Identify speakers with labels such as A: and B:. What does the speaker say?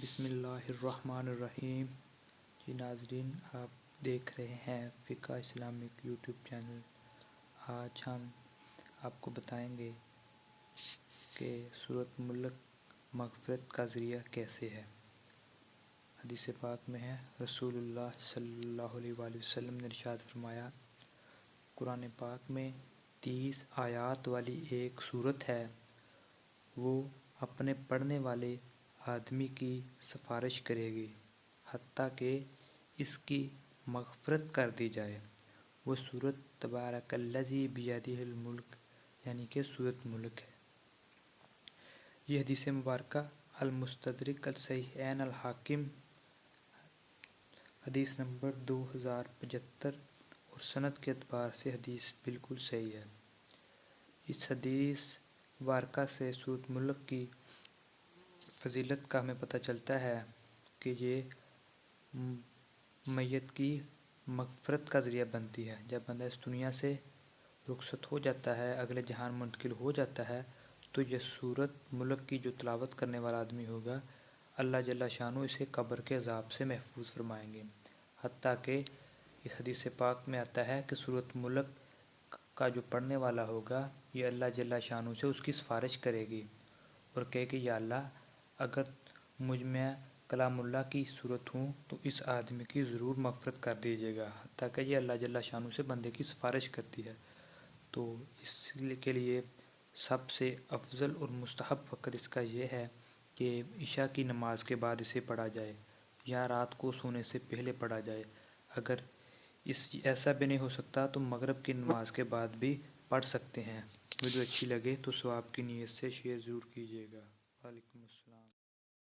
A: بسم اللہ الرحمن الرحیم۔ جی ناظرین، آپ دیکھ رہے ہیں فقہ اسلامک یوٹیوب چینل۔ آج ہم آپ کو بتائیں گے کہ سورۃ ملک مغفرت کا ذریعہ کیسے ہے۔ حدیث پاک میں ہے، رسول اللہ صلی اللہ علیہ وآلہ وسلم نے ارشاد فرمایا، قرآن پاک میں 30 آیات والی ایک سورت ہے، وہ اپنے پڑھنے والے آدمی کی سفارش کرے گی حتیٰ کہ اس کی مغفرت کر دی جائے۔ وہ سورت تبارک الذی بیدہ الملک یعنی کہ سورۃ ملک ہے۔ یہ حدیث مبارکہ المستدرک الصحیحین الحاکم حدیث نمبر 2075 اور سند کے اعتبار سے حدیث بالکل صحیح ہے۔ اس حدیث مبارکہ سے سورۃ ملک کی فضیلت کا ہمیں پتہ چلتا ہے کہ یہ میت کی مغفرت کا ذریعہ بنتی ہے۔ جب بندہ اس دنیا سے رخصت ہو جاتا ہے، اگلے جہان منتقل ہو جاتا ہے، تو یہ سورۃ ملک کی جو تلاوت کرنے والا آدمی ہوگا، اللہ جل شانہ اسے قبر کے عذاب سے محفوظ فرمائیں گے۔ حتیٰ کہ اس حدیث پاک میں آتا ہے کہ سورۃ ملک کا جو پڑھنے والا ہوگا، یہ اللہ جل شانہ سے اس کی سفارش کرے گی اور کہے کہ یا اللہ، اگر مجھ میں کلام اللہ کی صورت ہوں تو اس آدمی کی ضرور مغفرت کر دیجیے گا۔ حتیٰ کہ یہ اللہ جل شانہ سے بندے کی سفارش کرتی ہے۔ تو اس کے لیے سب سے افضل اور مستحب وقت اس کا یہ ہے کہ عشاء کی نماز کے بعد اسے پڑھا جائے یا رات کو سونے سے پہلے پڑھا جائے۔ اگر ایسا بھی نہیں ہو سکتا تو مغرب کی نماز کے بعد بھی پڑھ سکتے ہیں۔ ویڈیو اچھی لگے تو ثواب کی نیت سے شیئر ضرور کیجیے گا۔ وعلیکم السلام۔